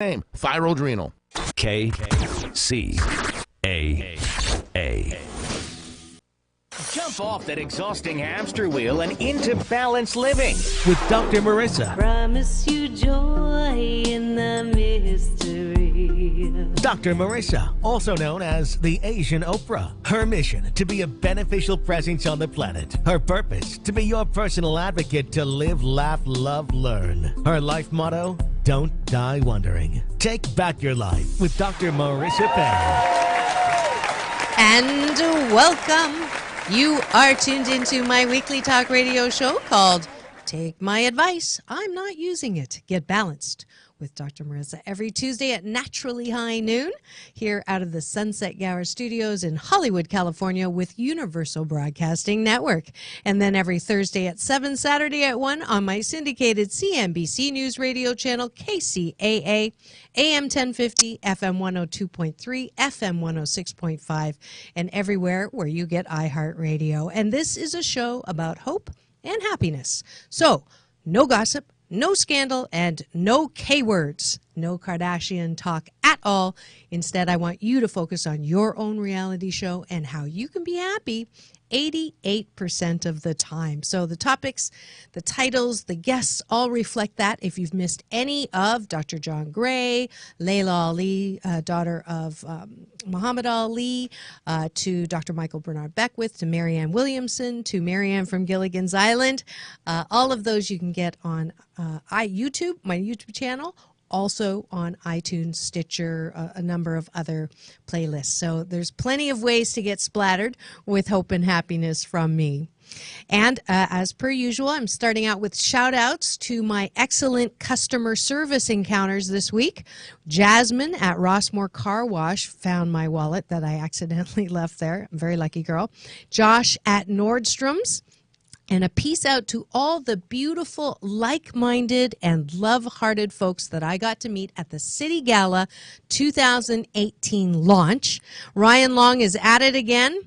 Name, thyroadrenal. KCAA. Jump off that exhausting hamster wheel and into balanced living With Dr. Marissa. Promise you joy in the mystery. Dr. Marissa, also known as the Asian Oprah. Her mission, to be a beneficial presence on the planet. Her purpose, to be your personal advocate to live, laugh, love, learn. Her life motto, don't die wondering. Take back your life with Dr. Marissa Penn. And welcome. You are tuned into my weekly talk radio show called Take My Advice. I'm Not Using It. Get Balanced with Dr. Marissa every Tuesday at naturally high noon here out of the Sunset Gower Studios in Hollywood, California with Universal Broadcasting Network. And then every Thursday at 7, Saturday at 1 on my syndicated CNBC News Radio channel KCAA, AM 1050, FM 102.3, FM 106.5, and everywhere where you get iHeartRadio. And this is a show about hope and happiness. So, no gossip, no scandal, and no K-words. No Kardashian talk at all. Instead, I want you to focus on your own reality show and how you can be happy 88% of the time. So the topics, the titles, the guests all reflect that. If you've missed any of Dr. John Gray, Layla Ali, daughter of Muhammad Ali, to Dr. Michael Bernard Beckwith, to Marianne Williamson, to Marianne from Gilligan's Island, all of those you can get on YouTube, my YouTube channel, also on iTunes, Stitcher, a number of other playlists. So there's plenty of ways to get splattered with hope and happiness from me. And as per usual, I'm starting out with shout outs to my excellent customer service encounters this week. Jasmine at Rossmore Car Wash found my wallet that I accidentally left there. I'm a very lucky girl. Josh at Nordstrom's. And a peace out to all the beautiful, like-minded, and love-hearted folks that I got to meet at the City Gala 2018 launch. Ryan Long is at it again.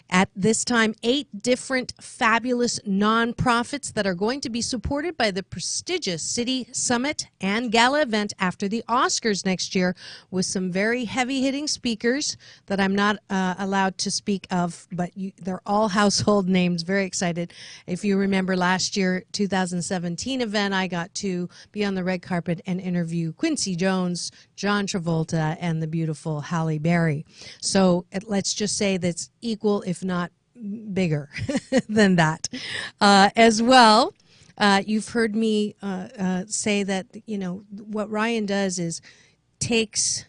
At this time, 8 different fabulous nonprofits that are going to be supported by the prestigious City Summit and Gala event after the Oscars next year, with some very heavy-hitting speakers that I'm not allowed to speak of, but they're all household names. Very excited. If you remember last year, 2017 event, I got to be on the red carpet and interview Quincy Jones, John Travolta, and the beautiful Halle Berry. So let's just say that's equal, if not bigger than that. As well, you've heard me say that, you know, what Ryan does is takes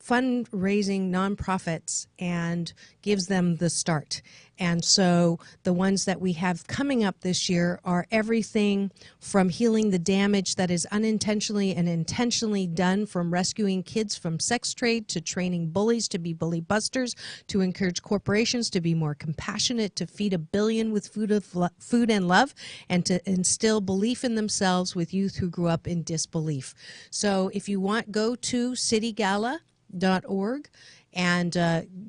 fundraising nonprofits and gives them the start. And so the ones that we have coming up this year are everything from healing the damage that is unintentionally and intentionally done, from rescuing kids from sex trade to training bullies to be bully busters, to encourage corporations to be more compassionate, to feed 1 billion with food and love, and to instill belief in themselves with youth who grew up in disbelief. So if you want, go to citygala.org. And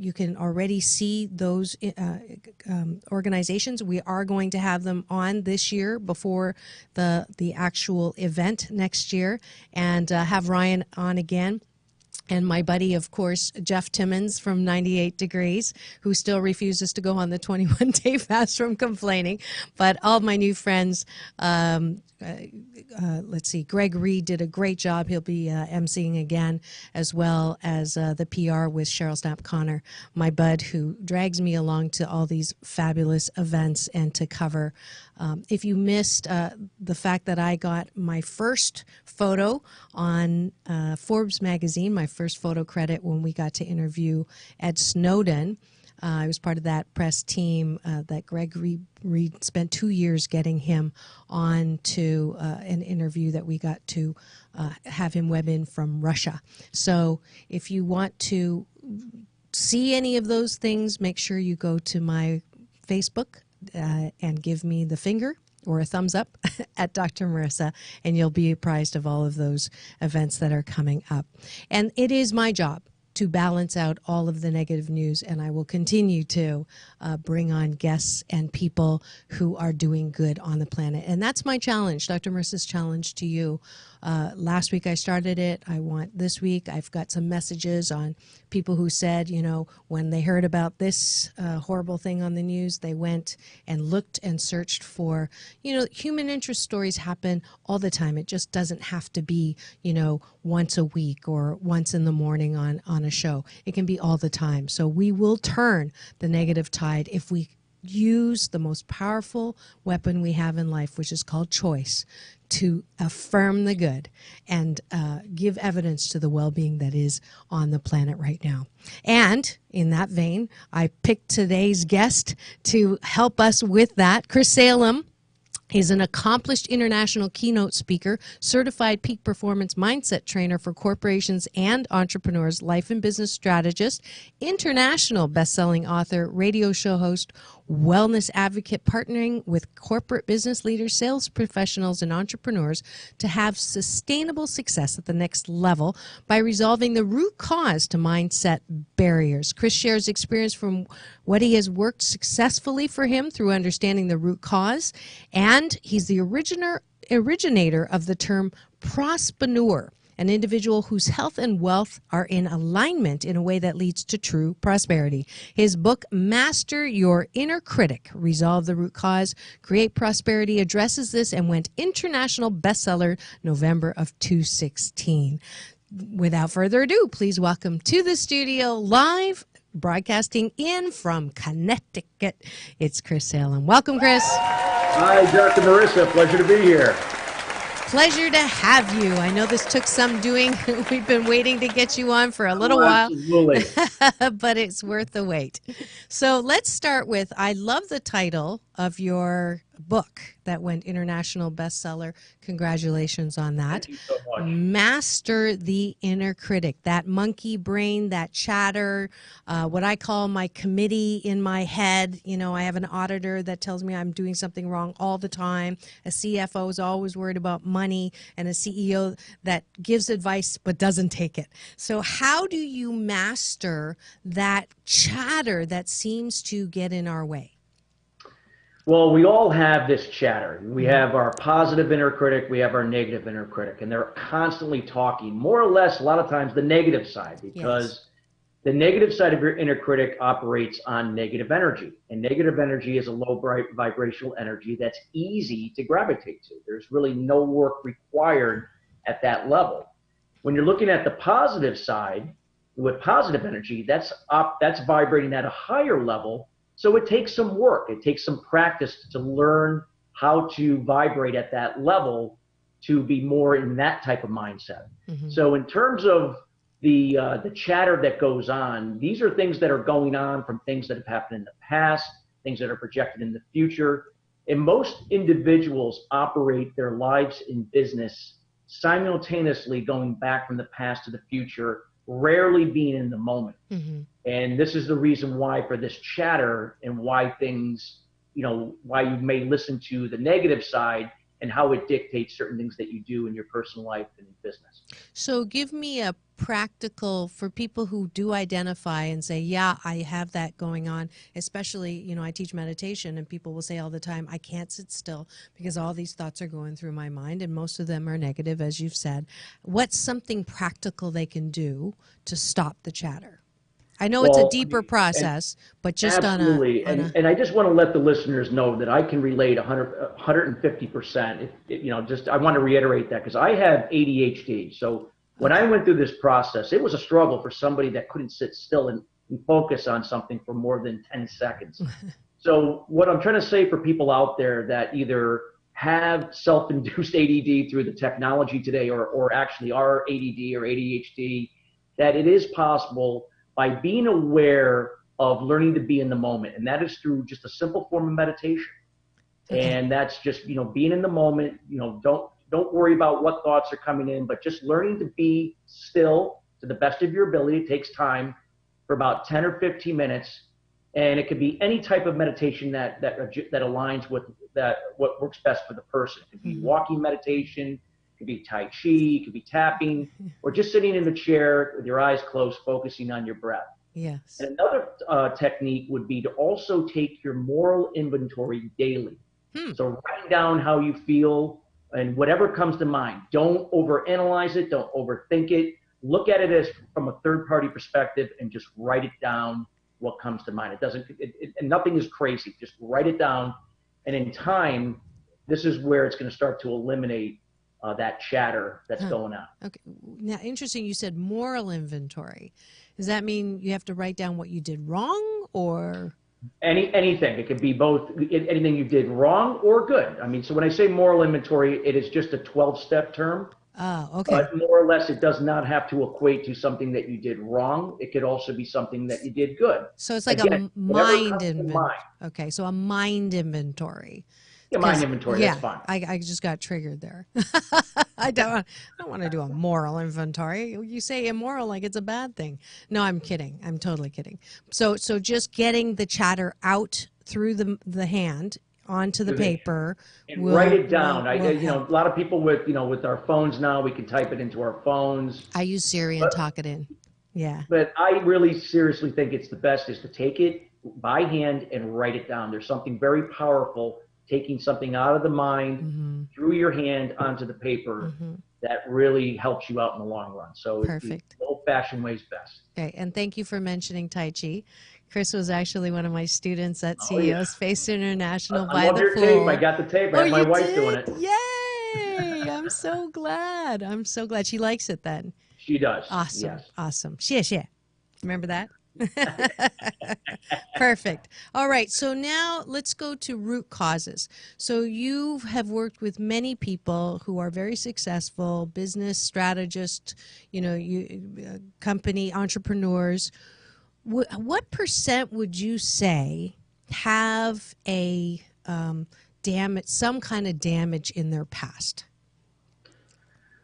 you can already see those organizations. We are going to have them on this year before the actual event next year, and have Ryan on again. And my buddy, of course, Jeff Timmons from 98 Degrees, who still refuses to go on the 21-day fast from complaining. But all my new friends, let's see, Greg Reed did a great job. He'll be emceeing again, as well as the PR with Cheryl Snap Connor, my bud, who drags me along to all these fabulous events and to cover. If you missed the fact that I got my first photo on Forbes magazine, my first photo credit when we got to interview Ed Snowden. I was part of that press team that Greg Reed spent 2 years getting him on to an interview that we got to have him web in from Russia. So if you want to see any of those things, make sure you go to my Facebook and give me the finger or a thumbs up at Dr. Marissa, and you'll be apprised of all of those events that are coming up. And it is my job to balance out all of the negative news, and I will continue to bring on guests and people who are doing good on the planet. And that's my challenge, Dr. Marissa's challenge to you. Last week I started it. I want this week. I've got some messages on people who said, when they heard about this horrible thing on the news, they went and looked and searched for, human interest stories happen all the time. It just doesn't have to be, once a week or once in the morning on a show. It can be all the time. So we will turn the negative tide if we use the most powerful weapon we have in life, which is called choice, to affirm the good and give evidence to the well-being that is on the planet right now. And in that vein, I picked today's guest to help us with that. Chris Salem is an accomplished international keynote speaker, certified peak performance mindset trainer for corporations and entrepreneurs, life and business strategist, international best-selling author, radio show host, wellness advocate, partnering with corporate business leaders, sales professionals, and entrepreneurs to have sustainable success at the next level by resolving the root cause to mindset barriers. Chris shares experience from what he has worked successfully for him through understanding the root cause, and he's the originator of the term prospreneur, an individual whose health and wealth are in alignment in a way that leads to true prosperity. His book, Master Your Inner Critic, Resolve the Root Cause, Create Prosperity, addresses this and went international bestseller November of 2016. Without further ado, please welcome to the studio, live broadcasting in from Connecticut, it's Chris Salem. Welcome, Chris. Hi, Dr. Marissa. Pleasure to be here. Pleasure to have you. I know this took some doing. We've been waiting to get you on for a little while. Absolutely. But it's worth the wait. So let's start with, I love the title of your book that went international bestseller. Congratulations on that. Thank you so much. Master the Inner Critic, that monkey brain, that chatter, what I call my committee in my head. I have an auditor that tells me I'm doing something wrong all the time. A CFO is always worried about money, and a CEO that gives advice but doesn't take it. So how do you master that chatter that seems to get in our way? Well, we all have this chatter. We have our positive inner critic, we have our negative inner critic, and they're constantly talking, more or less, a lot of times, the negative side, because the negative side of your inner critic operates on negative energy. And negative energy is a low vibrational energy that's easy to gravitate to. There's really no work required at that level. When you're looking at the positive side, with positive energy, that's vibrating at a higher level. So it takes some work. It takes some practice to learn how to vibrate at that level to be more in that type of mindset. Mm-hmm. So in terms of the chatter that goes on, these are things that are going on from things that have happened in the past, things that are projected in the future. And most individuals operate their lives in business simultaneously, going back from the past to the future, rarely being in the moment. Mm-hmm. And this is the reason why for this chatter, and why things, why you may listen to the negative side and how it dictates certain things that you do in your personal life and in business. So give me a practical, for people who do identify and say, yeah, I have that going on, especially, I teach meditation, and people will say all the time, I can't sit still because all these thoughts are going through my mind, and most of them are negative, as you've said. What's something practical they can do to stop the chatter? I know it's a deeper process, but just absolutely. And I just want to let the listeners know that I can relate 150%. I want to reiterate that because I have ADHD. So when I went through this process, it was a struggle for somebody that couldn't sit still and focus on something for more than 10 seconds. So what I'm trying to say for people out there that either have self-induced ADD through the technology today, or actually are ADD or ADHD, that it is possible by being aware of learning to be in the moment. And that is through just a simple form of meditation. Okay. And that's just, being in the moment, don't worry about what thoughts are coming in, but just learning to be still to the best of your ability. It takes time for about 10 or 15 minutes. And it could be any type of meditation that aligns with what works best for the person. It could be walking meditation, it could be Tai Chi, it could be tapping, or just sitting in the chair with your eyes closed, focusing on your breath. Yes. And another technique would be to also take your moral inventory daily. So writing down how you feel and whatever comes to mind. Don't overanalyze it. Don't overthink it. Look at it as from a third-party perspective and just write it down what comes to mind. It doesn't, and nothing is crazy. Just write it down. And in time, this is where it's going to start to eliminate that chatter that's going on. Okay. Now, interesting. You said moral inventory. Does that mean you have to write down what you did wrong, or? Anything. It could be both, anything you did wrong or good. I mean, so when I say moral inventory, it is just a 12-step term. Oh, okay. But more or less, it does not have to equate to something that you did wrong. It could also be something that you did good. So it's like Again, a mind inventory. Okay, so a mind inventory. Yeah, mind inventory, that's fine. I just got triggered there. I don't want to do a moral inventory. You say immoral like it's a bad thing. No, I'm kidding. I'm totally kidding. So just getting the chatter out through the hand onto the paper and write it down. A lot of people with our phones now, we can type it into our phones. I use Siri and talk it in. Yeah. But I really seriously think it's the best is to take it by hand and write it down. There's something very powerful taking something out of the mind through your hand onto the paper that really helps you out in the long run. So perfect. The old-fashioned way is best. Okay, and thank you for mentioning Tai Chi. Chris was actually one of my students at CEO's Face International by the pool. Tape. I got the tape. I had my wife doing it. Yay! I'm so glad. I'm so glad. She likes it then. She does. Awesome. Yes. Awesome. Yeah. Remember that? Perfect. All right. So now let's go to root causes. So you have worked with many people who are very successful, business strategists, company entrepreneurs. What percent would you say have a some kind of damage in their past?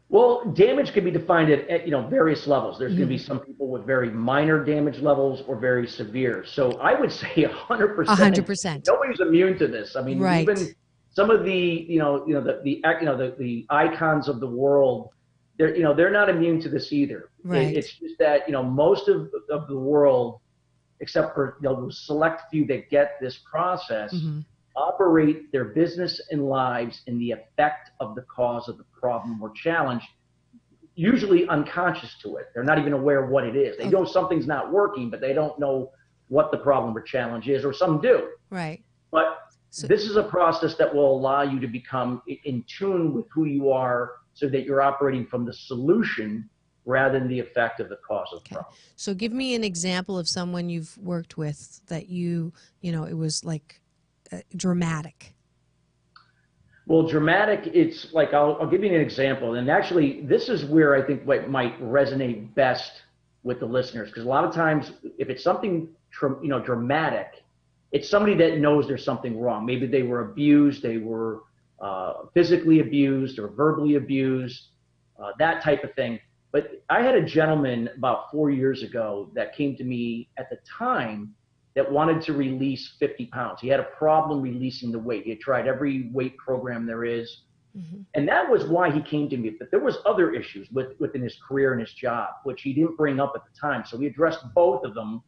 Well, damage can be defined at various levels. There's going to be some people with very minor damage levels or very severe. So I would say 100%. 100%. Nobody's immune to this. I mean, even some of the the icons of the world, they're not immune to this either. Right. It's just that most of the world, except for the select few that get this process, operate their business and lives in the effect of the cause of the problem or challenge, usually unconscious to it. They're not even aware of what it is. They know something's not working, but they don't know what the problem or challenge is, or some do. Right. But this is a process that will allow you to become in tune with who you are so that you're operating from the solution rather than the effect of the cause of the problem. So give me an example of someone you've worked with that it was like dramatic. Well, dramatic, it's like, I'll give you an example. And actually, this is where I think what might resonate best with the listeners. Because a lot of times, if it's something, dramatic, it's somebody that knows there's something wrong. Maybe they were abused, they were physically abused or verbally abused, that type of thing. But I had a gentleman about 4 years ago that came to me at the time that wanted to release 50 pounds. He had a problem releasing the weight. He had tried every weight program there is. And that was why he came to me. But there was other issues within his career and his job, which he didn't bring up at the time. So we addressed both of them.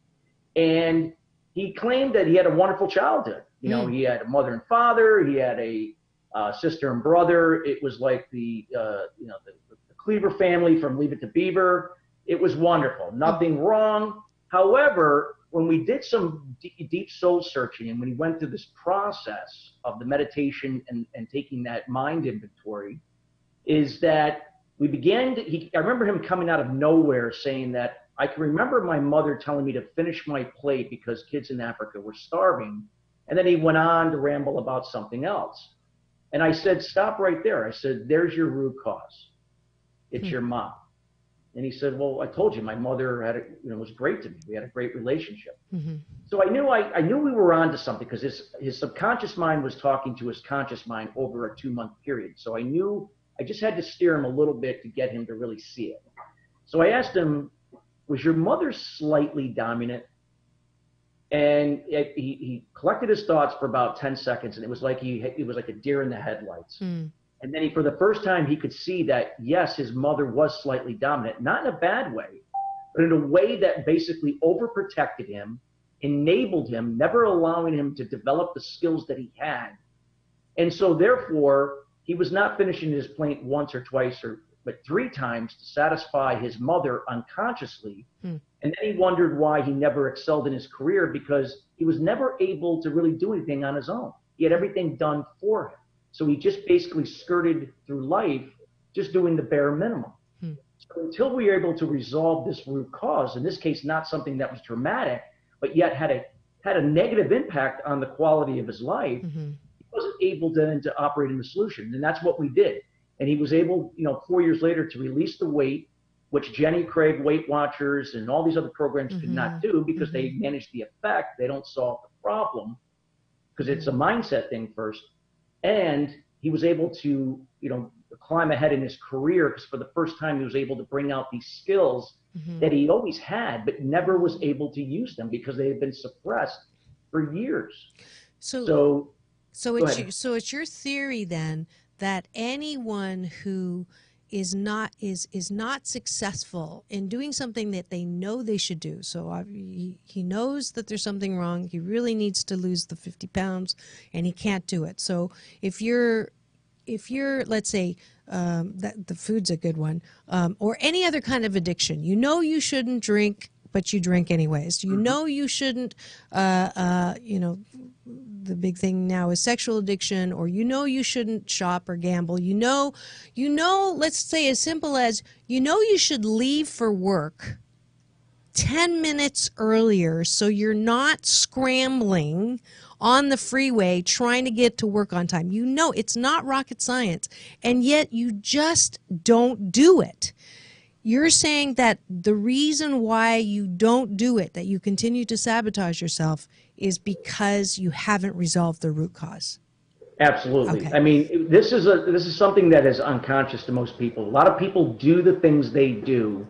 And he claimed that he had a wonderful childhood. He had a mother and father. He had a sister and brother. It was like the Cleaver family from Leave It to Beaver. It was wonderful. Nothing wrong. However, when we did some deep soul searching and when he went through this process of the meditation and taking that mind inventory, is that we began to, I remember him coming out of nowhere saying that I can remember my mother telling me to finish my plate because kids in Africa were starving. And then he went on to ramble about something else. And I said, stop right there. I said, there's your root cause. It's your mom. And he said, well, I told you, my mother was great to me. We had a great relationship. So I knew we were onto something because his subconscious mind was talking to his conscious mind over a 2-month period. So I knew I just had to steer him a little bit to get him to really see it. So I asked him, was your mother slightly dominant? And he collected his thoughts for about 10 seconds. And it was like it was like a deer in the headlights. And then for the first time, he could see that, yes, his mother was slightly dominant, not in a bad way, but in a way that basically overprotected him, enabled him, never allowing him to develop the skills that he had. And so therefore, he was not finishing his plate once or twice but 3 times to satisfy his mother unconsciously. And then he wondered why he never excelled in his career, because he was never able to really do anything on his own. He had everything done for him. So he just basically skirted through life just doing the bare minimum. So until we were able to resolve this root cause, in this case, not something that was dramatic, but yet had a negative impact on the quality of his life, he wasn't able to operate in the solution. And that's what we did. And he was able, 4 years later, to release the weight, which Jenny Craig, Weight Watchers, and all these other programs could not do, because they manage the effect. They don't solve the problem, because it's a mindset thing first. And he was able to, climb ahead in his career, because for the first time he was able to bring out these skills that he always had, but never was able to use them because they had been suppressed for years. So it's your theory then that anyone who is not successful in doing something that they know they should do. So he knows that there's something wrong. He really needs to lose the 50 pounds, and he can't do it. So if you're let's say that the food's a good one, or any other kind of addiction, you shouldn't drink, but you drink anyways. You shouldn't, the big thing now is sexual addiction, or you shouldn't shop or gamble. Let's say as simple as, you should leave for work 10 minutes earlier so you're not scrambling on the freeway trying to get to work on time. It's not rocket science, and yet you just don't do it. You're saying that the reason why you don't do it, that you continue to sabotage yourself, is because you haven't resolved the root cause. Absolutely. Okay. I mean, this is something that is unconscious to most people. A lot of people do the things they do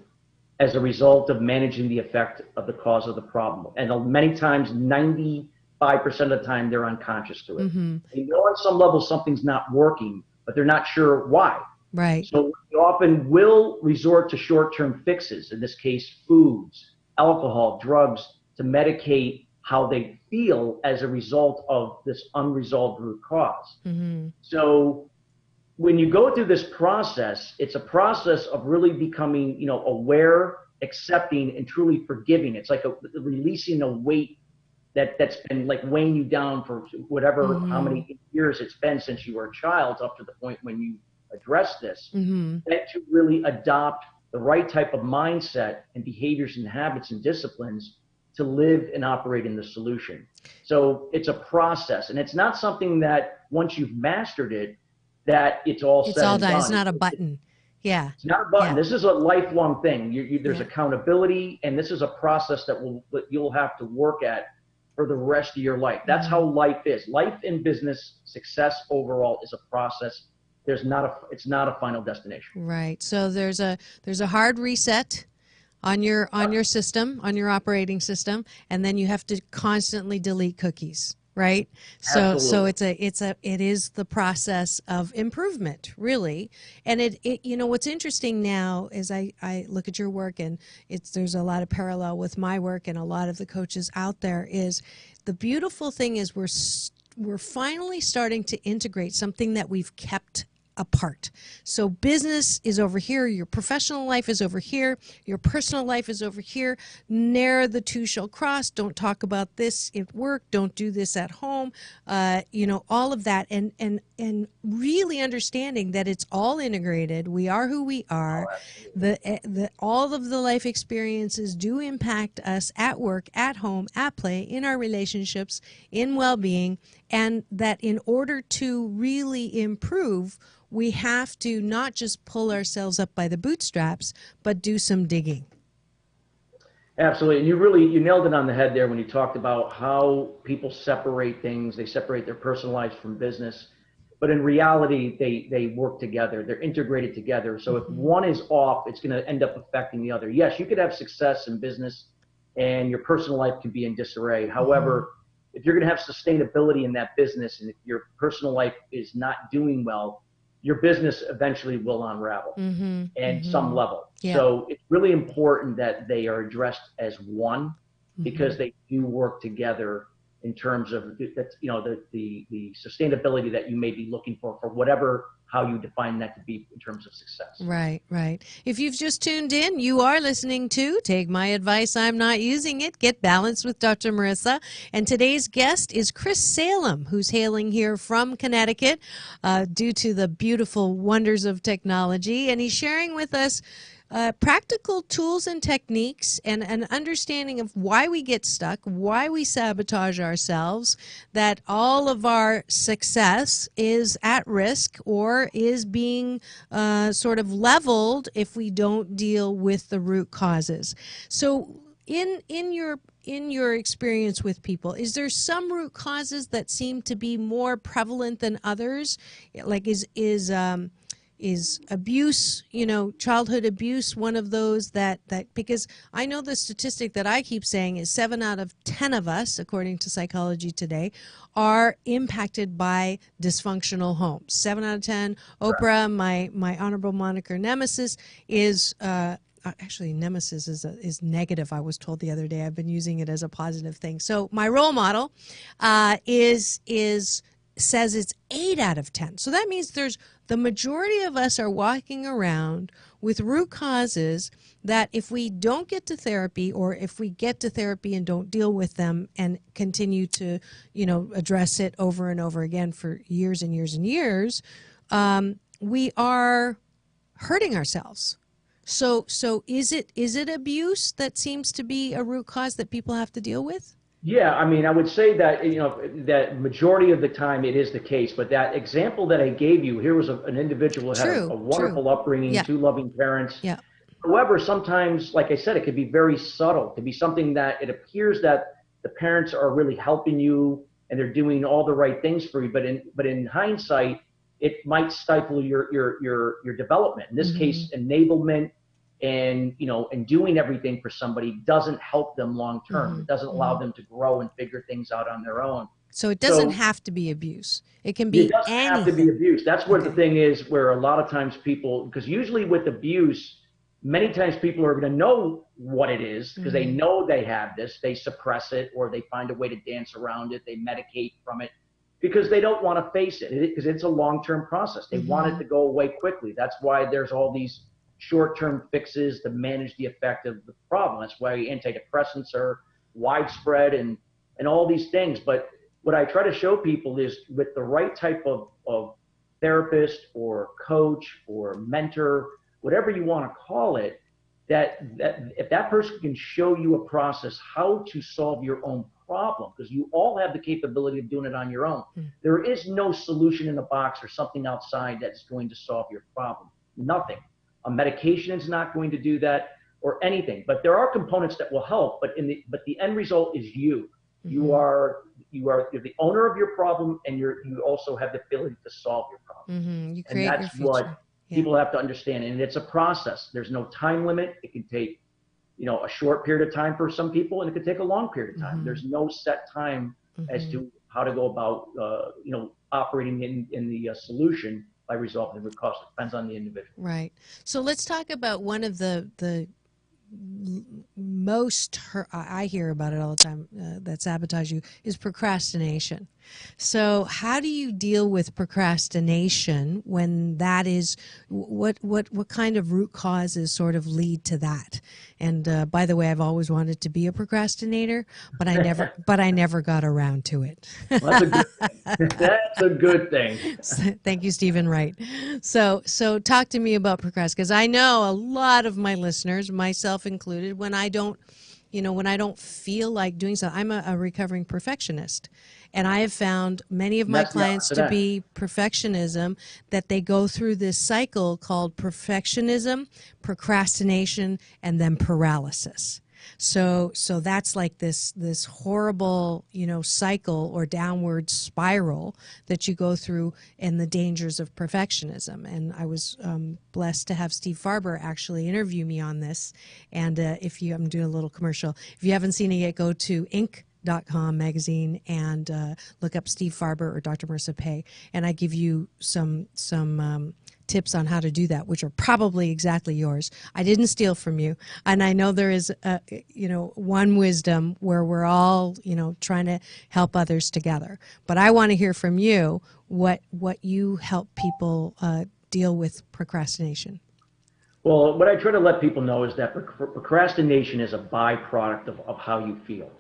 as a result of managing the effect of the cause of the problem. And many times, 95% of the time, they're unconscious to it. They know on some level something's not working, but they're not sure why. Right. So we often will resort to short-term fixes, in this case, foods, alcohol, drugs, to medicate how they feel as a result of this unresolved root cause. So when you go through this process, it's a process of really becoming, aware, accepting, and truly forgiving. It's like releasing a weight that's been like weighing you down for whatever, how many years it's been since you were a child, up to the point when you address this, and to really adopt the right type of mindset and behaviors and habits and disciplines to live and operate in the solution. So it's a process, and it's not something that once you've mastered it, that it's all said and done. It's not a button. Yeah. It's not a button. Yeah. This is a lifelong thing. There's accountability, and this is a process that you'll have to work at for the rest of your life. That's how life is. Life in business, success overall, is a process. It's not a final destination. Right. So there's a hard reset on your system, on your operating system, and then you have to constantly delete cookies, right? So it is the process of improvement, really. And it what's interesting now is I look at your work, and there's a lot of parallel with my work and a lot of the coaches out there. Is the beautiful thing is we're finally starting to integrate something that we've kept apart. So business is over here, your professional life is over here, your personal life is over here. Ne'er the two shall cross. Don't talk about this at work. Don't do this at home. All of that, and really understanding that it's all integrated. We are who we are. All of the life experiences do impact us at work, at home, at play, in our relationships, in well-being, and that in order to really improve, we have to not just pull ourselves up by the bootstraps, but do some digging. Absolutely. And you nailed it on the head there when you talked about how people separate things. They separate their personal lives from business. But in reality, they work together. They're integrated together. So if one is off, it's going to end up affecting the other. Yes, you could have success in business and your personal life can be in disarray. However, if you're going to have sustainability in that business, and if your personal life is not doing well, your business eventually will unravel some level. Yeah. So it's really important that they are addressed as one, because they do work together in terms of the sustainability that you may be looking for whatever how you define that to be in terms of success. Right, right. If you've just tuned in, you are listening to Take My Advice, I'm Not Using It, Get Balanced with Dr. Marissa. And today's guest is Chris Salem, who's hailing here from Connecticut due to the beautiful wonders of technology. And he's sharing with us practical tools and techniques and an understanding of why we get stuck, why we sabotage ourselves, that all of our success is at risk or is being sort of leveled if we don't deal with the root causes. So in your experience with people, is there some root causes that seem to be more prevalent than others? Like is abuse, childhood abuse, one of those that because I know the statistic that I keep saying is 7 out of 10 of us, according to Psychology Today, are impacted by dysfunctional homes. 7 out of 10. Oprah, my honorable moniker nemesis, is actually nemesis is negative. I was told the other day. I've been using it as a positive thing. So my role model says it's 8 out of 10. So that means the majority of us are walking around with root causes that if we don't get to therapy, or if we get to therapy and don't deal with them and continue to, address it over and over again for years and years and years, we are hurting ourselves. So is it abuse that seems to be a root cause that people have to deal with? Yeah, I mean, I would say that, that majority of the time it is the case. But that example that I gave you, here was an individual who had a wonderful upbringing, 2 loving parents. Yeah. However, sometimes, like I said, it could be very subtle. It could be something that it appears that the parents are really helping you and they're doing all the right things for you. But in hindsight, it might stifle your development. In this case, enablement. And doing everything for somebody doesn't help them long term. It doesn't allow them to grow and figure things out on their own. So it doesn't have to be abuse. It can be anything. It doesn't have to be abuse. That's where the thing is, where a lot of times people, because usually with abuse, many times people are going to know what it is because they know they have this. They suppress it, or they find a way to dance around it. They medicate from it because they don't want to face it, because it's a long-term process. They want it to go away quickly. That's why there's all these short-term fixes to manage the effect of the problem. That's why antidepressants are widespread and all these things. But what I try to show people is, with the right type of therapist or coach or mentor, whatever you want to call it, that if that person can show you a process how to solve your own problem, because you all have the capability of doing it on your own. There is no solution in a box or something outside that's going to solve your problem. Nothing. A medication is not going to do that, or anything. But there are components that will help. But the end result is you. You are you're the owner of your problem, and you also have the ability to solve your problem. You create and that's your future. what people have to understand. And it's a process. There's no time limit. It can take a short period of time for some people, and it could take a long period of time. There's no set time as to how to go about operating in the solution by resolving the root cause. It depends on the individual. Right. So let's talk about one of the most I hear about it all the time that sabotage you is procrastination. So how do you deal with procrastination when that is what kind of root causes sort of lead to that? And by the way, I've always wanted to be a procrastinator, but I never got around to it. Well, that's a good thing. Thank you, Stephen Wright. So talk to me about procrastination, because I know a lot of my listeners, myself included, when I don't feel like doing something, I'm a recovering perfectionist. And I have found many of my clients to be perfectionism, that they go through this cycle called perfectionism, procrastination, and then paralysis. So that's like this horrible, cycle or downward spiral that you go through, and the dangers of perfectionism. And I was blessed to have Steve Farber actually interview me on this. And I'm doing a little commercial. If you haven't seen it yet, go to Inc.com magazine and look up Steve Farber or Dr. Marissa Pay, and I give you some tips on how to do that, which are probably exactly yours. I didn't steal from you, and I know there is, one wisdom where we're all, trying to help others together. But I want to hear from you what you help people deal with procrastination. Well, what I try to let people know is that procrastination is a byproduct of how you feel.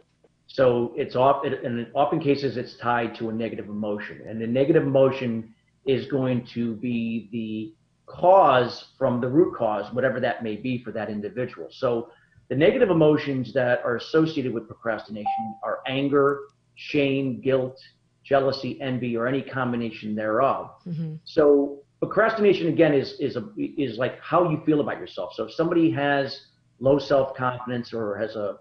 So in often cases, it's tied to a negative emotion, and the negative emotion is going to be the cause from the root cause, whatever that may be for that individual. So the negative emotions that are associated with procrastination are anger, shame, guilt, jealousy, envy, or any combination thereof. Mm-hmm. So procrastination, again, is like how you feel about yourself. So if somebody has low self-confidence or has a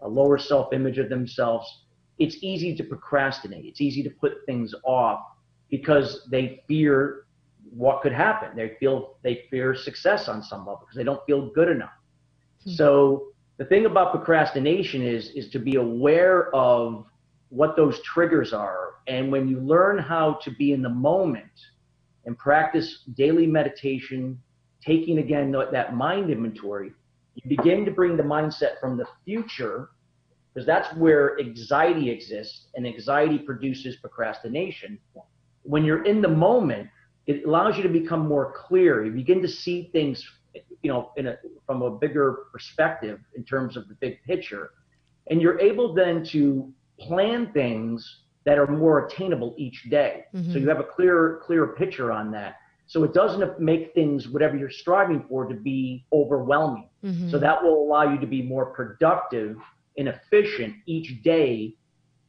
lower self-image of themselves, it's easy to procrastinate. It's easy to put things off because they fear what could happen. They fear success on some level because they don't feel good enough. Mm-hmm. So the thing about procrastination is to be aware of what those triggers are. And when you learn how to be in the moment and practice daily meditation, taking again that mind inventory, you begin to bring the mindset from the future, because that's where anxiety exists, and anxiety produces procrastination. When you're in the moment, it allows you to become more clear. You begin to see things, from a bigger perspective in terms of the big picture, and you're able then to plan things that are more attainable each day. Mm-hmm. So you have a clearer picture on that. So it doesn't make things, whatever you're striving for, to be overwhelming. Mm-hmm. So that will allow you to be more productive and efficient each day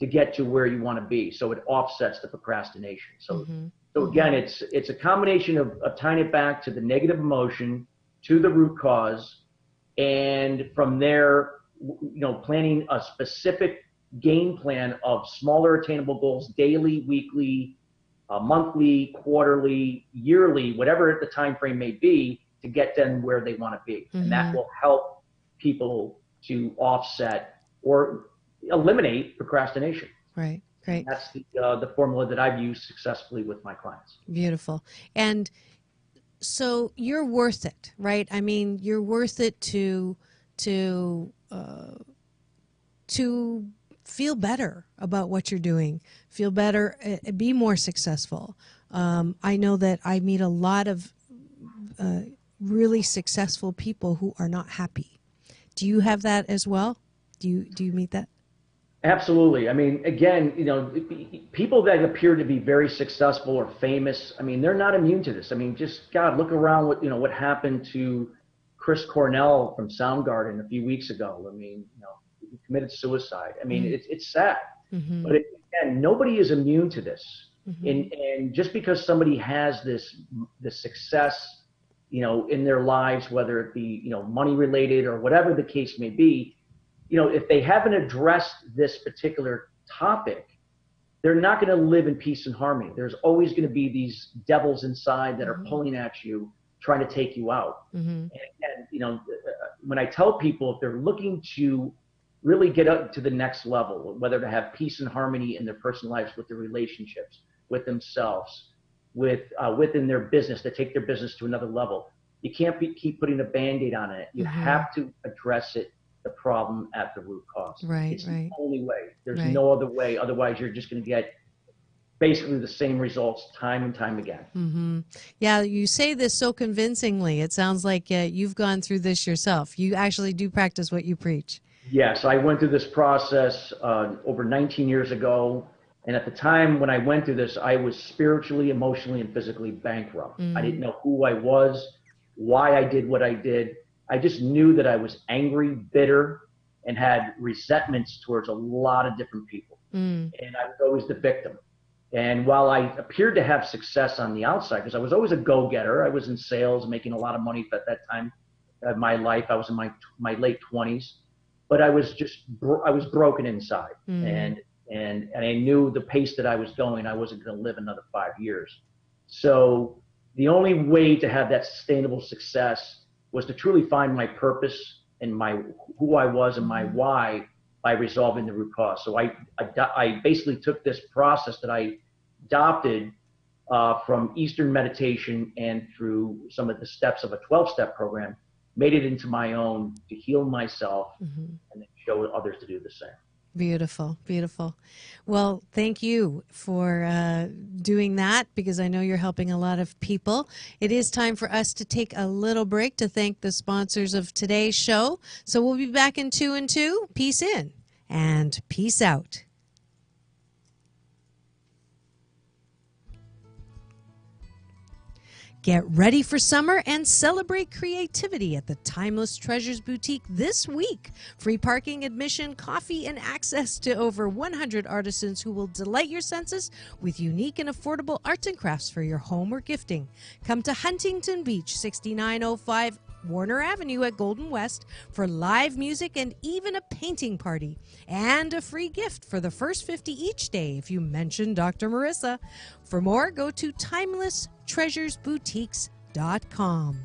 to get to where you want to be. So it offsets the procrastination. So, mm-hmm. So again, it's a combination of tying it back to the negative emotion, to the root cause, and from there, planning a specific game plan of smaller attainable goals, daily, weekly, monthly, quarterly, yearly, whatever the time frame may be, to get them where they want to be. Mm-hmm. And that will help people to offset or eliminate procrastination. Right. Great. And that's the formula that I've used successfully with my clients. Beautiful. And so you're worth it, right? I mean, you're worth it to feel better about what you're doing, feel better, be more successful. I know that I meet a lot of really successful people who are not happy. Do you have that as well? Do you meet that? Absolutely. I mean, again, people that appear to be very successful or famous, I mean, they're not immune to this. I mean, just God, look around what happened to Chris Cornell from Soundgarden a few weeks ago. I mean, he committed suicide. I mean, mm-hmm. it's sad. Mm-hmm. But again, nobody is immune to this. Mm-hmm. And just because somebody has this success, in their lives, whether it be, money related or whatever the case may be, if they haven't addressed this particular topic, they're not going to live in peace and harmony. There's always going to be these devils inside that mm-hmm. are pulling at you, trying to take you out. Mm-hmm. And when I tell people, if they're looking to really get up to the next level, whether to have peace and harmony in their personal lives, with their relationships, with themselves, within their business, to take their business to another level, you can't keep putting a Band-Aid on it. You mm-hmm. have to address the problem at the root cause. Right, it's right. the only way. There's right. no other way. Otherwise, you're just going to get basically the same results time and time again. Mm-hmm. Yeah, you say this so convincingly. It sounds like you've gone through this yourself. You actually do practice what you preach. Yes, I went through this process over 19 years ago. And at the time when I went through this, I was spiritually, emotionally, and physically bankrupt. Mm-hmm. I didn't know who I was, why I did what I did. I just knew that I was angry, bitter, and had resentments towards a lot of different people. Mm. And I was always the victim. And while I appeared to have success on the outside, because I was always a go-getter, I was in sales, making a lot of money at that time of my life. I was in my late 20s, but I was broken inside. Mm. And I knew the pace that I was going, I wasn't going to live another 5 years. So the only way to have that sustainable success was to truly find my purpose and who I was and my why by resolving the root cause. So I basically took this process that I adopted from Eastern meditation and through some of the steps of a 12-step program, made it into my own to heal myself and then show others to do the same. Beautiful, beautiful. Well, thank you for doing that, because I know you're helping a lot of people. It is time for us to take a little break to thank the sponsors of today's show. So we'll be back in 2 and 2. Peace in and peace out. Get ready for summer and celebrate creativity at the Timeless Treasures Boutique this week. Free parking, admission, coffee, and access to over 100 artisans who will delight your senses with unique and affordable arts and crafts for your home or gifting. Come to Huntington Beach, 6905 Warner Avenue at Golden West for live music and even a painting party. And a free gift for the first 50 each day if you mention Dr. Marissa. For more, go to timelesstreasuresboutiques.com.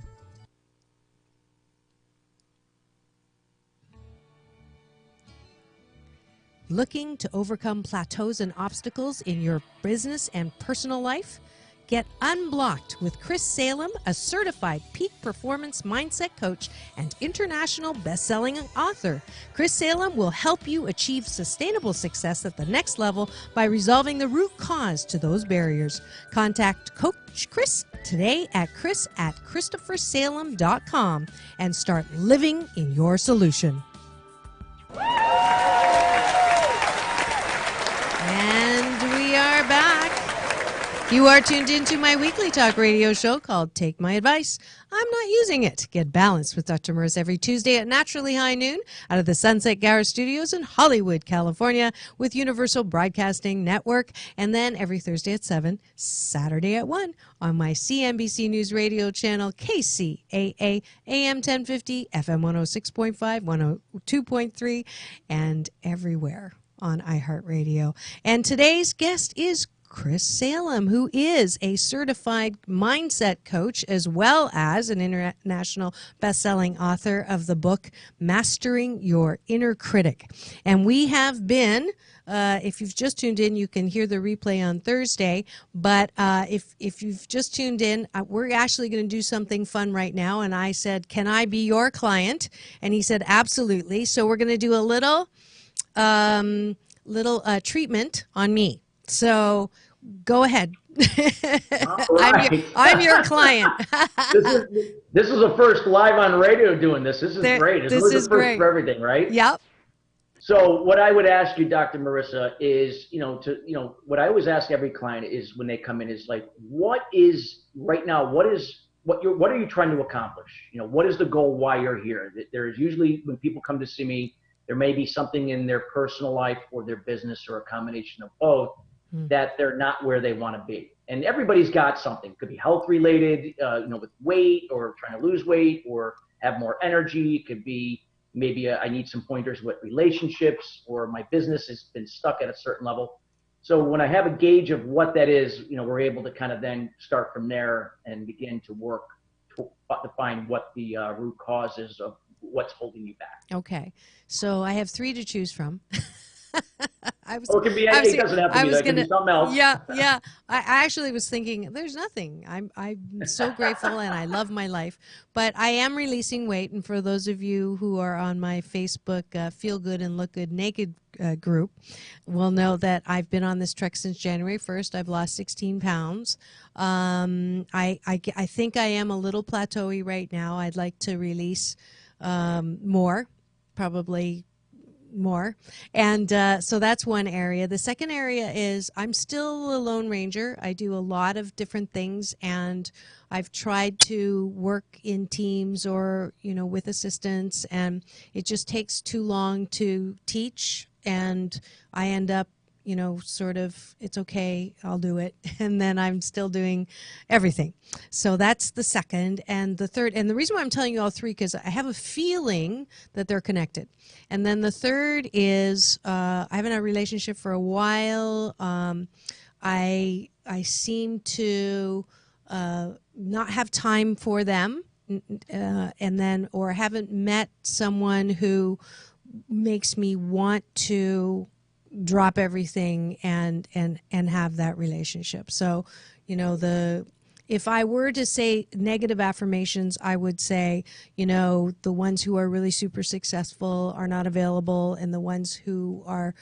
Looking to overcome plateaus and obstacles in your business and personal life? Get unblocked with Chris Salem, a certified peak performance mindset coach and international best-selling author. Chris Salem will help you achieve sustainable success at the next level by resolving the root cause to those barriers. Contact Coach Chris today at chris@christophersalem.com and start living in your solution. And we are back. You are tuned into my weekly talk radio show called Take My Advice. I'm not using it. Get balanced with Dr. Marissa every Tuesday at naturally high noon out of the Sunset Garage Studios in Hollywood, California with Universal Broadcasting Network. And then every Thursday at 7, Saturday at 1 on my CNBC News Radio channel, KCAA, AM 1050, FM 106.5, 102.3, and everywhere on iHeartRadio. And today's guest is Chris Salem, who is a certified mindset coach as well as an international best-selling author of the book Mastering Your Inner Critic. And we have been, if you've just tuned in, you can hear the replay on Thursday. But if you've just tuned in, we're actually going to do something fun right now. And I said, can I be your client? And he said, absolutely. So we're going to do a little treatment on me. So go ahead. Right. I'm your client. This is the first live on radio doing this. This is great. This is the first great for everything, right? Yep. So what I would ask you, Dr. Marissa, is, what I always ask every client is when they come in is like, what are you trying to accomplish? What is the goal? Why you're here? There's usually, when people come to see me, there may be something in their personal life or their business or a combination of both that they're not where they want to be. And everybody's got something. It could be health related, with weight or trying to lose weight or have more energy. It could be maybe I need some pointers with relationships, or my business has been stuck at a certain level. So when I have a gauge of what that is, we're able to kind of then start from there and begin to work to find what the root cause is of what's holding you back. Okay. So I have 3 to choose from. It can be anything. It doesn't have to be that. It can be something else. Yeah. I actually was thinking, there's nothing. I'm so grateful and I love my life. But I am releasing weight. And for those of you who are on my Facebook Feel Good and Look Good Naked group will know that I've been on this trek since January 1st. I've lost 16 pounds. I think I am a little plateauy right now. I'd like to release more, probably more. And so that's one area. The second area is I'm still a Lone Ranger. I do a lot of different things, and I've tried to work in teams or, with assistants, and it just takes too long to teach, and I end up sort of, it's okay, I'll do it. And then I'm still doing everything. So that's the second. And the third, and the reason why I'm telling you all 3, because I have a feeling that they're connected. And then the third is, I haven't had a relationship for a while. I seem to not have time for them. And then, or haven't met someone who makes me want to drop everything and have that relationship. So, if I were to say negative affirmations, I would say, the ones who are really super successful are not available, and the ones who are,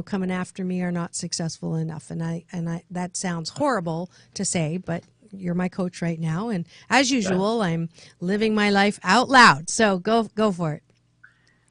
coming after me are not successful enough. And I that sounds horrible to say, but you're my coach right now, and as usual, I'm living my life out loud. So go for it.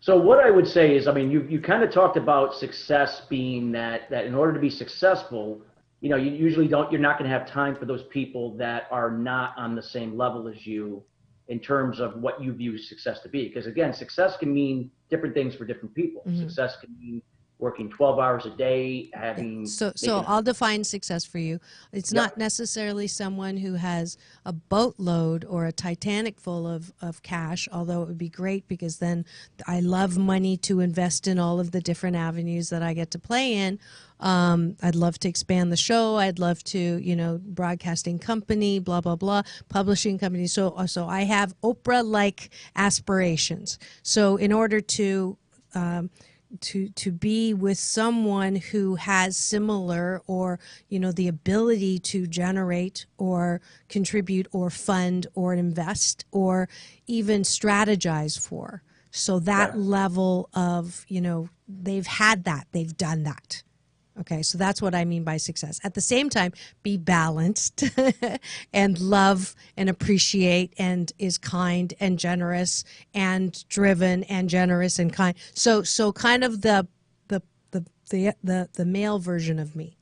So what I would say is, I mean, you kind of talked about success being that in order to be successful, you usually you're not going to have time for those people that are not on the same level as you in terms of what you view success to be. Because again, success can mean different things for different people. Mm-hmm. Success can mean working 12 hours a day, having... So I'll define success for you. It's not necessarily someone who has a boatload or a Titanic full of cash, although it would be great because then I love money to invest in all of the different avenues that I get to play in. I'd love to expand the show. I'd love to, broadcasting company, blah, blah, blah, publishing company. So I have Oprah-like aspirations. So in order to be with someone who has similar or, the ability to generate or contribute or fund or invest or even strategize for. So that level of, they've had that, they've done that. Okay, so that's what I mean by success. At the same time, be balanced and love and appreciate and is kind and generous and driven and generous and kind. So kind of the male version of me.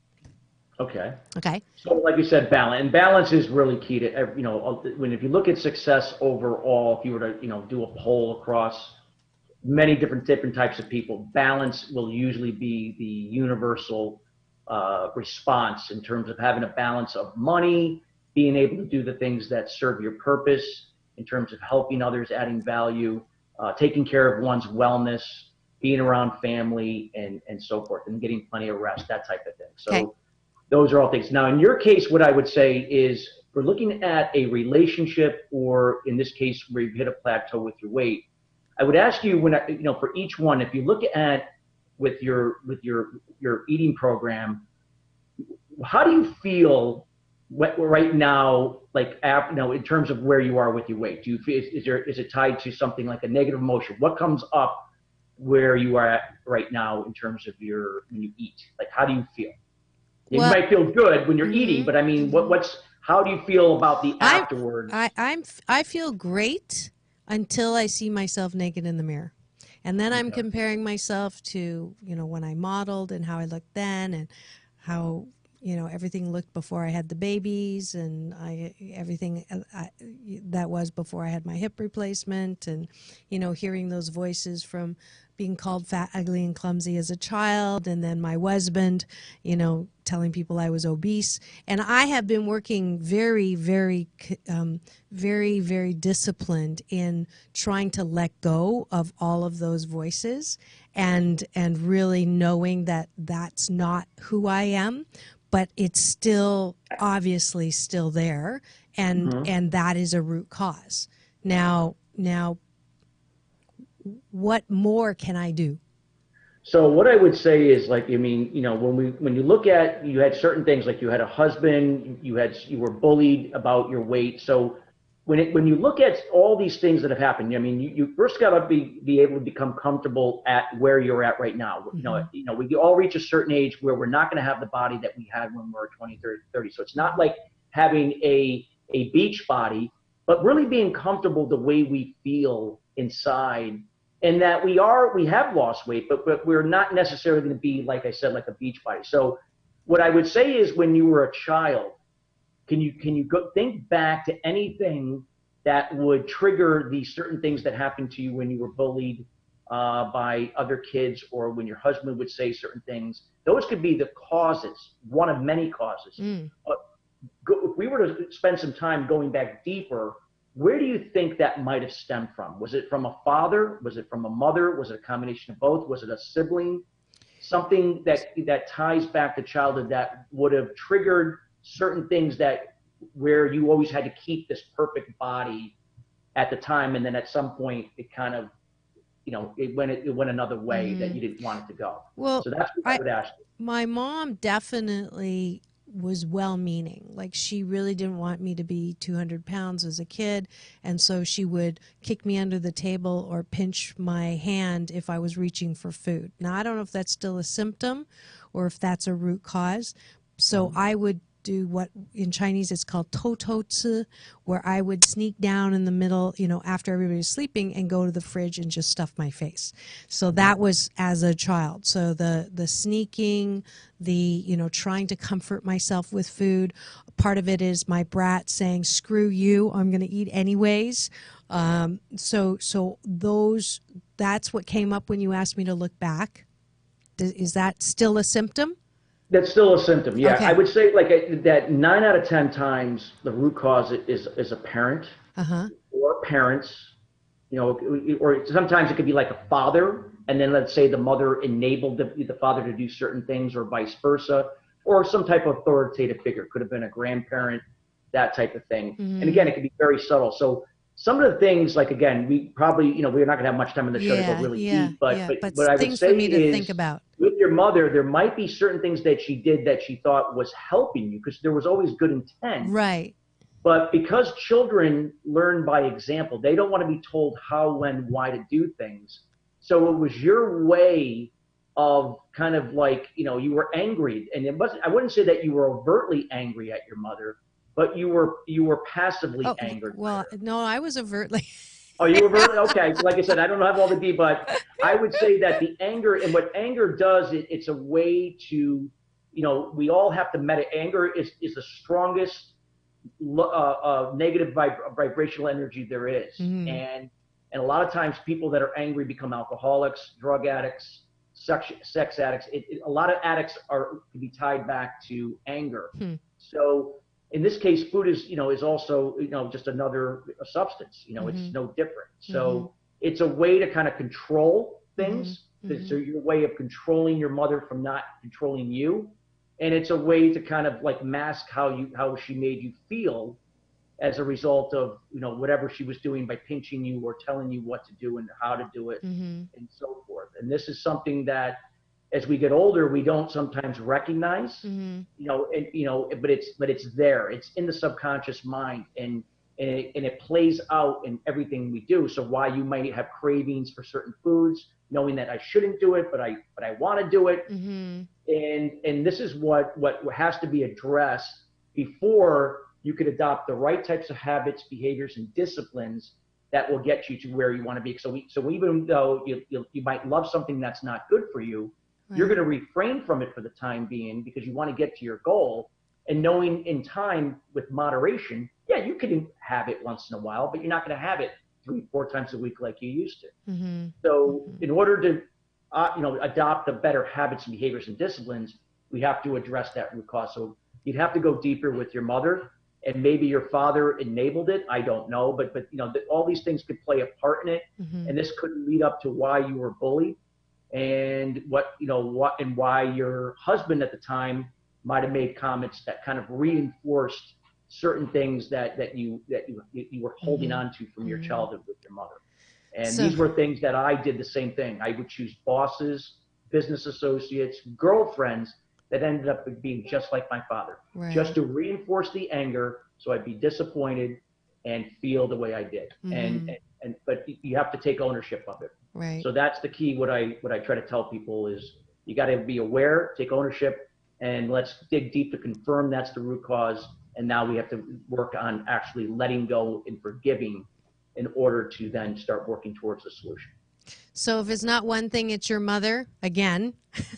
Okay. Okay. So like you said, balance. And balance is really key to, if you look at success overall, if you were to, do a poll across many different types of people, balance will usually be the universal response in terms of having a balance of money, being able to do the things that serve your purpose in terms of helping others, adding value, taking care of one's wellness, being around family, and so forth, and getting plenty of rest, that type of thing. So those are all things. Now, in your case, what I would say is we're looking at a relationship, or in this case, where you've hit a plateau with your weight. I would ask you, for each one, if you look at with your eating program, how do you feel right now, like in terms of where you are with your weight? Do you feel is it tied to something like a negative emotion? What comes up where you are at right now in terms of when you eat? Like, how do you feel? You might feel good when you're eating, but I mean, how do you feel about the afterwards? I feel great until I see myself naked in the mirror. And then I'm comparing myself to, when I modeled and how I looked then and how, everything looked before I had the babies and everything that was before I had my hip replacement and, hearing those voices from being called fat, ugly, and clumsy as a child, and then my husband, telling people I was obese. And I have been working very, very, very, very disciplined in trying to let go of all of those voices and really knowing that that's not who I am, but it's still obviously still there, and that is a root cause. Now, what more can I do? So what I would say is, like, when you look at, you had certain things, like you had a husband, you were bullied about your weight. So when you look at all these things that have happened, you first got to be able to become comfortable at where you're at right now. Mm-hmm. We all reach a certain age where we're not going to have the body that we had when we were 20, 30. So it's not like having a beach body, but really being comfortable the way we feel inside. And that we have lost weight, but we're not necessarily going to be, like I said, like a beach body. So what I would say is, when you were a child, can you go think back to anything that would trigger these certain things that happened to you when you were bullied by other kids, or when your husband would say certain things? Those could be the causes, one of many causes. If we were to spend some time going back deeper, where do you think that might have stemmed from? Was it from a father? Was it from a mother? Was it a combination of both? Was it a sibling? Something that ties back to childhood that would have triggered certain things where you always had to keep this perfect body at the time, and then at some point it kind of, it went another way that you didn't want it to go. Well, so that's what I would ask you. My mom definitely was well-meaning. Like, she really didn't want me to be 200 pounds as a kid, and so she would kick me under the table or pinch my hand if I was reaching for food. Now, I don't know if that's still a symptom or if that's a root cause. So I would do what in Chinese it's called tou tou ci, where I would sneak down in the middle, after everybody's sleeping, and go to the fridge and just stuff my face. So that was as a child. So the sneaking, the trying to comfort myself with food. Part of it is my brat saying, "Screw you, I'm going to eat anyways." So that's what came up when you asked me to look back. Is that still a symptom? That's still a symptom. Yeah, Okay. I would say that 9 out of 10 times the root cause is a parent or parents, or sometimes it could be like a father, and then let's say the mother enabled the father to do certain things, or vice versa, or some type of authoritative figure. Could have been a grandparent, that type of thing. And again, it can be very subtle. So some of the things, like, again, we probably, we're not going to have much time in the show to go really deep, but what I would things say for me to is, think about. with your mother, there might be certain things that she did that she thought was helping you, because there was always good intent. Right. But because children learn by example, they don't want to be told how, when, why to do things. So it was your way of kind of like, you were angry, and I wouldn't say that you were overtly angry at your mother, but you were passively angered. Well, no, I was overtly. Oh, you were overtly? Okay. Like I said, I don't have all the deep, but I would say that the anger, and what anger does, it's a way to, we all have to anger is the strongest negative vibrational energy there is. And a lot of times people that are angry become alcoholics, drug addicts, sex addicts. A lot of addicts can be tied back to anger. So in this case, food is also, just another substance, it's no different. So it's a way to kind of control things. So your way of controlling your mother from not controlling you. And it's a way to kind of like mask how she made you feel as a result of, whatever she was doing by pinching you or telling you what to do and how to do it and so forth. And this is something that, as we get older, we don't sometimes recognize, but it's there. It's in the subconscious mind, and it plays out in everything we do. So why you might have cravings for certain foods, knowing that I shouldn't do it, but I want to do it. And this is what has to be addressed before you could adopt the right types of habits, behaviors, and disciplines that will get you to where you want to be. So even though you might love something that's not good for you, you're going to refrain from it for the time being because you want to get to your goal. And knowing in time with moderation, yeah, you can have it once in a while, but you're not going to have it 3-4 times a week like you used to. So in order to adopt the better habits and behaviors and disciplines, we have to address that root cause. So you'd have to go deeper with your mother, and maybe your father enabled it. I don't know, but all these things could play a part in it, and this could lead up to why you were bullied, and why your husband at the time might have made comments that kind of reinforced certain things that you were holding on to from your childhood with your mother. And these were things that I did the same thing. I would choose bosses, business associates, girlfriends that ended up being just like my father, just to reinforce the anger, so I'd be disappointed and feel the way I did. But you have to take ownership of it. Right. So that's the key. What I try to tell people is you got to be aware, take ownership, and let's dig deep to confirm that's the root cause. And now we have to work on actually letting go and forgiving in order to then start working towards a solution. So if it's not one thing, it's your mother again.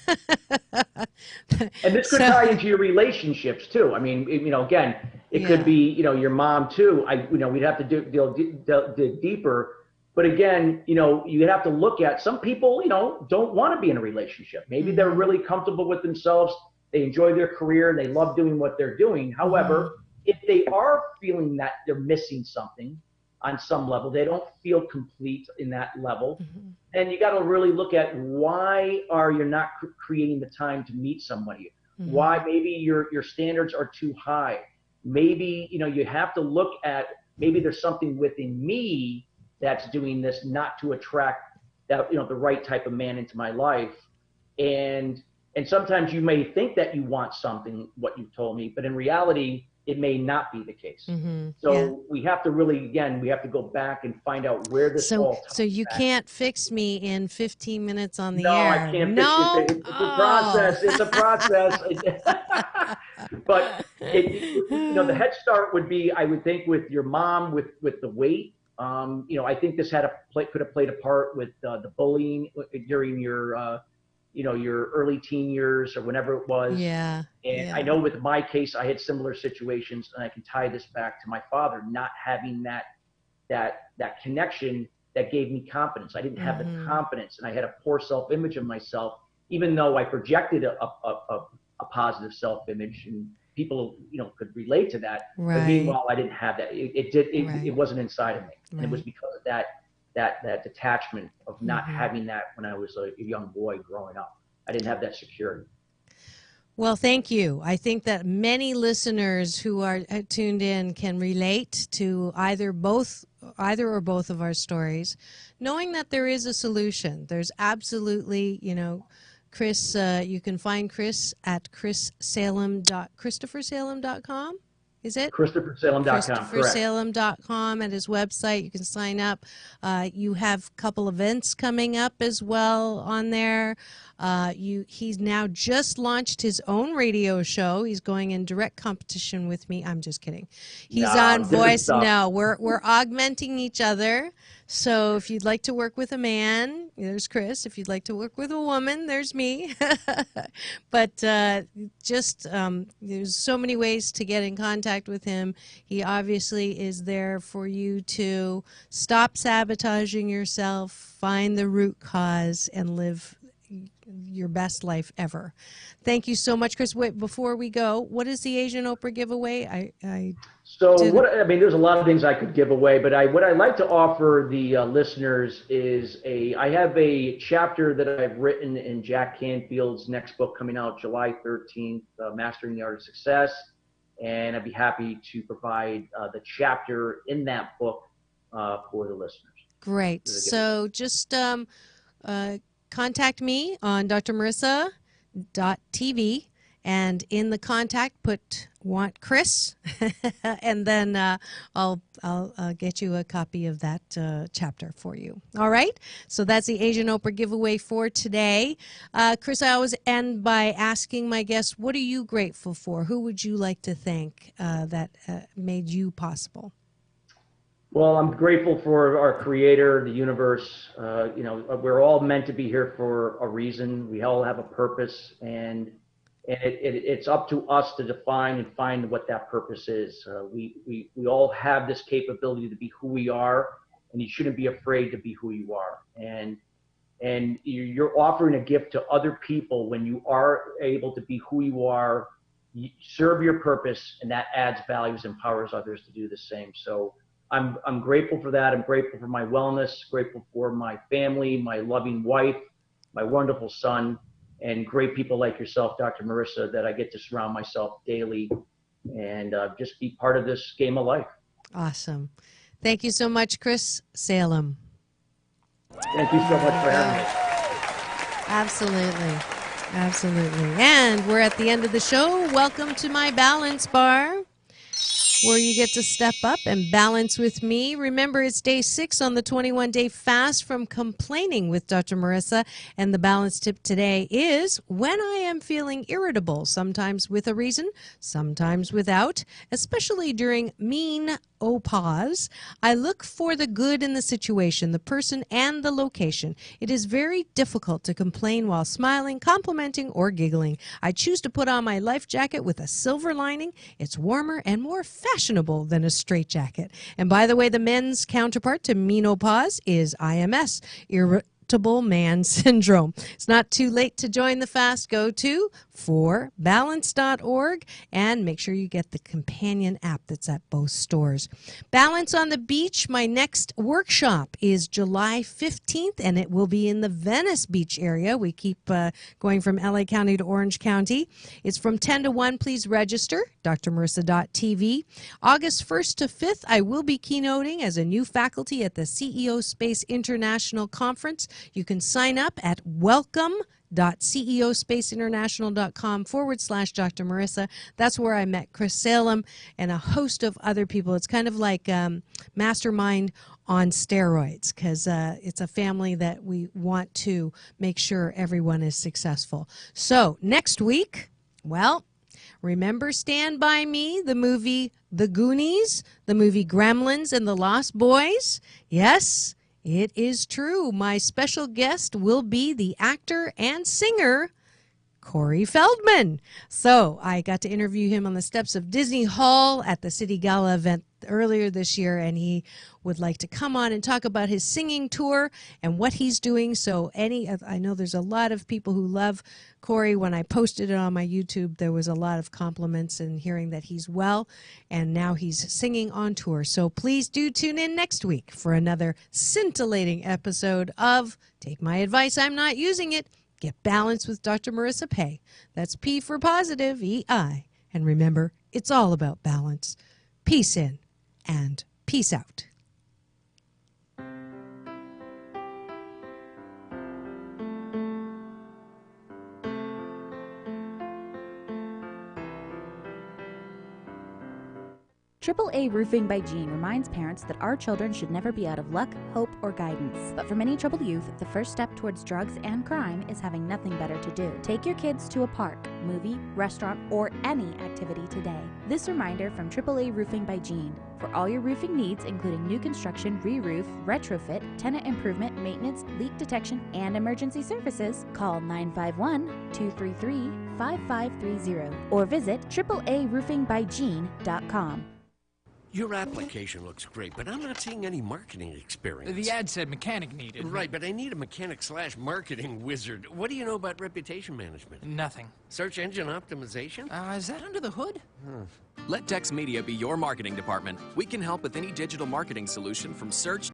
And this could tie into your relationships too. I mean, again, it could be, your mom too. We'd have to dig deeper. But again, you have to look at, some people, don't want to be in a relationship. Maybe they're really comfortable with themselves. They enjoy their career. They love doing what they're doing. However, if they are feeling that they're missing something on some level, they don't feel complete in that level, and you got to really look at why are you not creating the time to meet somebody? Why maybe your standards are too high. Maybe, you have to look at, maybe there's something within me that's doing this not to attract that, the right type of man into my life. And And sometimes you may think that you want something, what you've told me, but in reality, it may not be the case. So we have to really, again, we have to go back and find out where this all So you back. can't fix me in 15 minutes on the No, air. I can't fix you. It's a process. It's a process. But the head start would be, I would think, with your mom, with the weight. I think this could have played a part with the bullying during your your early teen years or whenever it was. Yeah. And I know with my case, I had similar situations, and I can tie this back to my father not having that connection that gave me confidence. I didn't have the confidence, and I had a poor self-image of myself, even though I projected a positive self-image, and people could relate to that. Right. But meanwhile, I didn't have that. It wasn't inside of me, and it was because of that detachment of not having that when I was a young boy growing up. I didn't have that security. Well, thank you. I think that many listeners who are tuned in can relate to either or both of our stories, knowing that there is a solution. There's absolutely, Chris, you can find Chris at christophersalem.com. Is it? ChristopherSalem.com, ChristopherSalem.com at his website. You can sign up. You have a couple events coming up as well on there. He's now just launched his own radio show. He's going in direct competition with me. I'm just kidding. He's on Voice. No, we're augmenting each other. So if you'd like to work with a man, there's Chris. If you'd like to work with a woman, there's me. But there's so many ways to get in contact with him. He obviously is there for you to stop sabotaging yourself, find the root cause, and live your best life ever. Thank you so much, Chris. Wait, before we go, what is the Asian Oprah giveaway? There's a lot of things I could give away, but what I'd like to offer the listeners is I have a chapter that I've written in Jack Canfield's next book coming out July 13th, Mastering the Art of Success, and I'd be happy to provide the chapter in that book for the listeners. Great. So just contact me on drmarissa.tv, and in the contact want Chris, and then I'll get you a copy of that chapter for you. All right. So that's the Asian Oprah giveaway for today. Chris, I always end by asking my guests, what are you grateful for? Who would you like to thank that made you possible? Well, I'm grateful for our Creator, the universe. We're all meant to be here for a reason. We all have a purpose, and it's up to us to define and find what that purpose is. We all have this capability to be who we are, and you shouldn't be afraid to be who you are. And you're offering a gift to other people when you are able to be who you are. You serve your purpose, and that adds values, empowers others to do the same. So I'm grateful for that. I'm grateful for my wellness, grateful for my family, my loving wife, my wonderful son, and great people like yourself, Dr. Marissa, that I get to surround myself daily and just be part of this game of life. Awesome. Thank you so much, Chris Salem. Thank you so much for having me. Absolutely. Absolutely. And we're at the end of the show. Welcome to my balance bar, where you get to step up and balance with me. Remember, it's day 6 on the 21-day fast from complaining with Dr. Marissa. And the balance tip today is when I am feeling irritable, sometimes with a reason, sometimes without, especially during menopause, I look for the good in the situation, the person, and the location. It is very difficult to complain while smiling, complimenting, or giggling. I choose to put on my life jacket with a silver lining. It's warmer and more fashionable than a straitjacket. And by the way, the men's counterpart to menopause is IMS, irritable man syndrome. It's not too late to join the fast. Go to forbalance.org and make sure you get the companion app that's at both stores. Balance on the Beach, my next workshop is July 15th, and it will be in the Venice Beach area. We keep going from LA County to Orange County. It's from 10 to 1. Please register, drmarissa.tv. August 1st to 5th, I will be keynoting as a new faculty at the CEO Space International Conference. You can sign up at welcome.ceospaceinternational.com/Dr. Marissa. That's where I met Chris Salem and a host of other people. It's kind of like Mastermind on steroids, because it's a family that we want to make sure everyone is successful. So next week, well, remember Stand By Me, the movie The Goonies, the movie Gremlins, and The Lost Boys? Yes, it is true. My special guest will be the actor and singer Corey Feldman. So I got to interview him on the steps of Disney Hall at the City Gala event earlier this year, and he would like to come on and talk about his singing tour and what he's doing. So I know there's a lot of people who love Corey. When I posted it on my YouTube, there was a lot of compliments and hearing that he's well, and now he's singing on tour. So please do tune in next week for another scintillating episode of Take My Advice, I'm Not Using It. Get balanced with Dr. Marissa Pay. That's P for positive, EI. And remember, it's all about balance. Peace in and peace out. AAA Roofing by Jean reminds parents that our children should never be out of luck, hope, or guidance. But for many troubled youth, the first step towards drugs and crime is having nothing better to do. Take your kids to a park, movie, restaurant, or any activity today. This reminder from AAA Roofing by Jean. For all your roofing needs, including new construction, re-roof, retrofit, tenant improvement, maintenance, leak detection, and emergency services, call 951-233-5530 or visit AAARoofingbyGean.com. Your application looks great, but I'm not seeing any marketing experience. The ad said mechanic needed. Right, but I need a mechanic/marketing wizard. What do you know about reputation management? Nothing. Search engine optimization? Is that under the hood? Let Dex Media be your marketing department. We can help with any digital marketing solution from search